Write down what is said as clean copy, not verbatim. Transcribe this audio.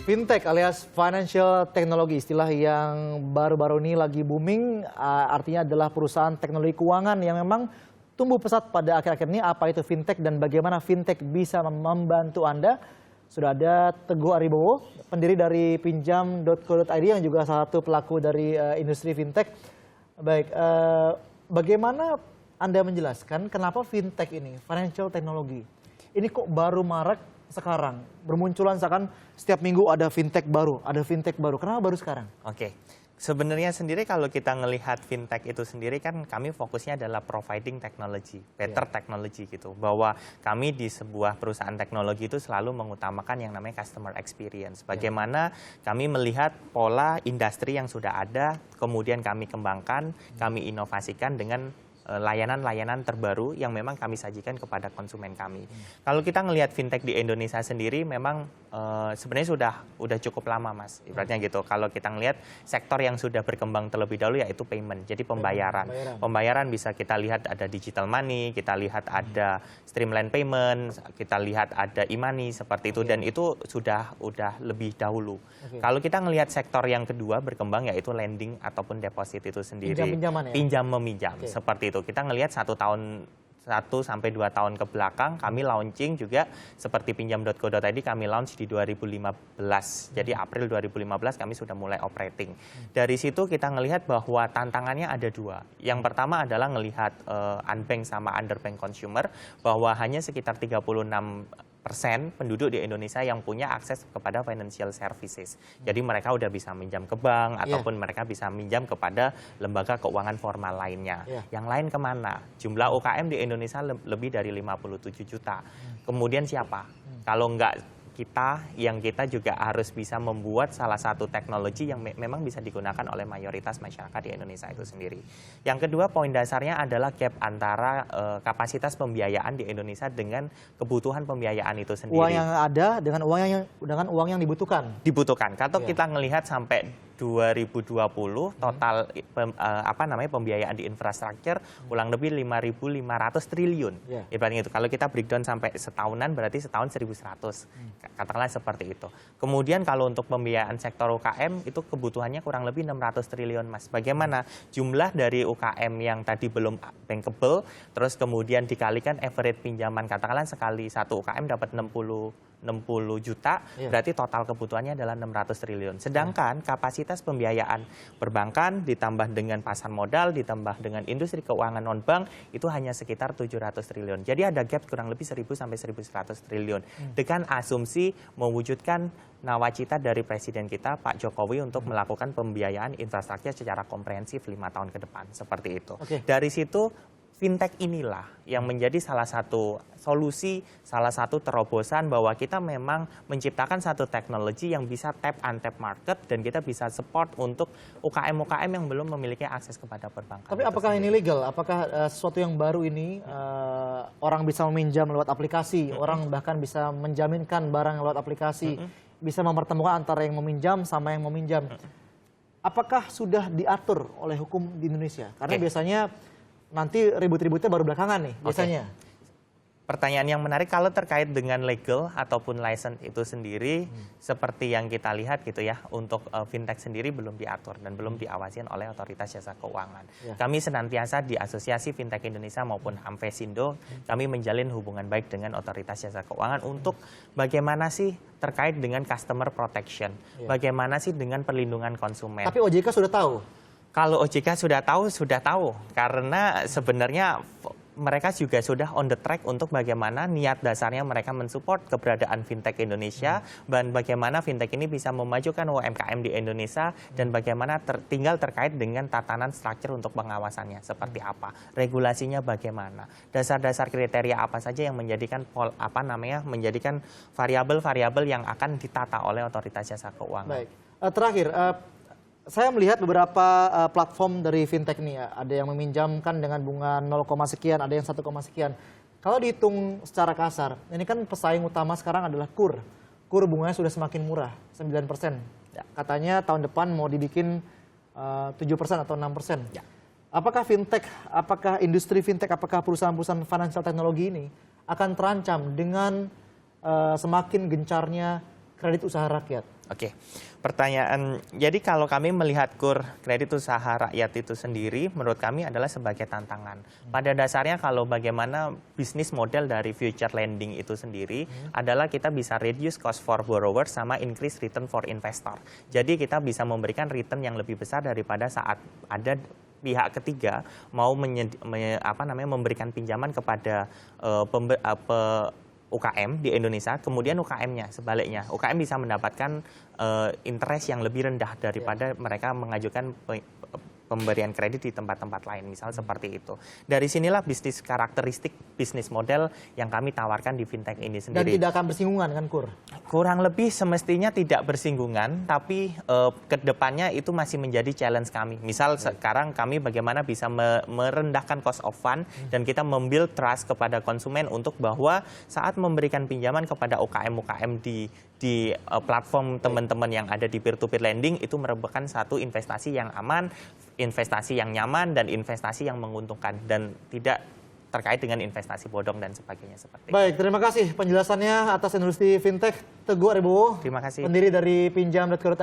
Fintech alias financial technology, istilah yang baru-baru ini lagi booming, artinya adalah perusahaan teknologi keuangan yang memang tumbuh pesat pada akhir-akhir ini. Apa itu fintech dan bagaimana fintech bisa membantu Anda? Sudah ada Teguh Aribowo, pendiri dari pinjam.co.id yang juga salah satu pelaku dari industri fintech. Baik, bagaimana Anda menjelaskan kenapa fintech ini, financial technology, ini kok baru marak sekarang, bermunculan seakan setiap minggu ada fintech baru, Kenapa baru sekarang? Oke, sebenarnya sendiri kalau kita ngelihat fintech itu sendiri kan kami fokusnya adalah providing technology, better technology gitu. Bahwa kami di sebuah perusahaan teknologi itu selalu mengutamakan yang namanya customer experience. Bagaimana kami melihat pola industri yang sudah ada, kemudian kami kembangkan, kami inovasikan dengan layanan-layanan terbaru yang memang kami sajikan kepada konsumen kami. Kalau kita ngelihat fintech di Indonesia sendiri memang sebenarnya sudah cukup lama, Mas. Ibaratnya gitu. Kalau kita ngelihat sektor yang sudah berkembang terlebih dahulu yaitu payment, jadi pembayaran. Pembayaran bisa kita lihat ada digital money, kita lihat ada streamline payment, kita lihat ada e-money seperti itu, dan itu sudah lebih dahulu. Kalau kita ngelihat sektor yang kedua berkembang yaitu lending ataupun deposit itu sendiri. Pinjam-pinjaman ya? Pinjam meminjam, seperti itu. Kita ngelihat 1 sampai 2 tahun ke belakang kami launching juga seperti pinjam.co.id, kami launch di 2015. Jadi April 2015 kami sudah mulai operating. Dari situ kita ngelihat bahwa tantangannya ada 2. Yang pertama adalah ngelihat unbanked sama underbanked consumer, bahwa hanya sekitar 36% penduduk di Indonesia yang punya akses kepada financial services. Jadi mereka udah bisa minjam ke bank ataupun mereka bisa minjam kepada lembaga keuangan formal lainnya. Yang lain kemana? Jumlah UKM di Indonesia lebih dari 57 juta. Kemudian siapa? Kalau nggak kita juga harus bisa membuat salah satu teknologi yang memang bisa digunakan oleh mayoritas masyarakat di Indonesia itu sendiri. Yang kedua, poin dasarnya adalah gap antara kapasitas pembiayaan di Indonesia dengan kebutuhan pembiayaan itu sendiri. Uang yang ada dengan uang yang dibutuhkan. Dibutuhkan. Kalau kita ngelihat sampai 2020 total pembiayaan di infrastruktur kurang lebih 5.500 triliun. Ibaratnya itu. Kalau kita breakdown sampai setahunan berarti setahun 1.100. Katakanlah seperti itu. Kemudian kalau untuk pembiayaan sektor UKM itu kebutuhannya kurang lebih 600 triliun, Mas. Bagaimana jumlah dari UKM yang tadi belum bankable, terus kemudian dikalikan average pinjaman, katakanlah sekali satu UKM dapat 60 juta, berarti total kebutuhannya adalah 600 triliun. Sedangkan kapasitas pembiayaan perbankan ditambah dengan pasar modal, ditambah dengan industri keuangan non-bank, itu hanya sekitar 700 triliun. Jadi ada gap kurang lebih 1.000 sampai 1.100 triliun. Dengan asumsi mewujudkan nawacita dari Presiden kita, Pak Jokowi, untuk melakukan pembiayaan infrastruktur secara komprehensif 5 tahun ke depan. Seperti itu. Dari situ, fintech inilah yang menjadi salah satu solusi, salah satu terobosan bahwa kita memang menciptakan satu teknologi yang bisa tap untap market dan kita bisa support untuk UKM-UKM yang belum memiliki akses kepada perbankan. Tapi apakah ini legal? Apakah sesuatu yang baru ini orang bisa meminjam lewat aplikasi, orang bahkan bisa menjaminkan barang lewat aplikasi, bisa mempertemukan antara yang meminjam sama yang meminjam. Apakah sudah diatur oleh hukum di Indonesia? Karena biasanya nanti ribut-ributnya baru belakangan nih biasanya. Pertanyaan yang menarik kalau terkait dengan legal ataupun license itu sendiri, seperti yang kita lihat gitu ya, untuk fintech sendiri belum diatur dan belum diawasi oleh Otoritas Jasa Keuangan. Kami senantiasa di Asosiasi Fintech Indonesia maupun Amfesindo, kami menjalin hubungan baik dengan Otoritas Jasa Keuangan untuk bagaimana sih terkait dengan customer protection, bagaimana sih dengan perlindungan konsumen. Tapi OJK sudah tahu? Kalau OJK sudah tahu, karena sebenarnya mereka juga sudah on the track untuk bagaimana niat dasarnya mereka mensupport keberadaan fintech Indonesia dan bagaimana fintech ini bisa memajukan UMKM di Indonesia dan bagaimana tinggal terkait dengan tatanan struktur untuk pengawasannya seperti apa, regulasinya bagaimana, dasar-dasar kriteria apa saja yang menjadikan menjadikan variabel-variabel yang akan ditata oleh Otoritas Jasa Keuangan. Baik. Terakhir, saya melihat beberapa platform dari fintech ini ya, ada yang meminjamkan dengan bunga 0, sekian, ada yang 1, sekian. Kalau dihitung secara kasar, ini kan pesaing utama sekarang adalah KUR. KUR bunganya sudah semakin murah, 9%. Katanya tahun depan mau dibikin 7% atau 6%. Apakah fintech, apakah industri fintech, apakah perusahaan-perusahaan financial teknologi ini akan terancam dengan semakin gencarnya kredit usaha rakyat? Oke, pertanyaan, jadi kalau kami melihat KUR kredit usaha rakyat itu sendiri, menurut kami adalah sebagai tantangan. Pada dasarnya kalau bagaimana bisnis model dari future lending itu sendiri adalah kita bisa reduce cost for borrower sama increase return for investor. Jadi kita bisa memberikan return yang lebih besar daripada saat ada pihak ketiga mau memberikan pinjaman kepada UKM di Indonesia, kemudian UKM-nya sebaliknya. UKM bisa mendapatkan interest yang lebih rendah daripada mereka mengajukan pemberian kredit di tempat-tempat lain, misal seperti itu. Dari sinilah karakteristik bisnis model yang kami tawarkan di fintech ini sendiri. Dan tidak akan bersinggungan kan, KUR? Kurang lebih semestinya tidak bersinggungan, tapi ke depannya itu masih menjadi challenge kami. Misal sekarang kami bagaimana bisa merendahkan cost of fund dan kita membuild trust kepada konsumen untuk bahwa saat memberikan pinjaman kepada UKM-UKM di platform teman-teman yang ada di peer-to-peer lending itu merupakan satu investasi yang aman, investasi yang nyaman, dan investasi yang menguntungkan dan tidak terkait dengan investasi bodong dan sebagainya seperti itu. Baik, terima kasih penjelasannya atas industri fintech Teguh Aribowo. Terima kasih. Pendiri dari pinjam.co.id.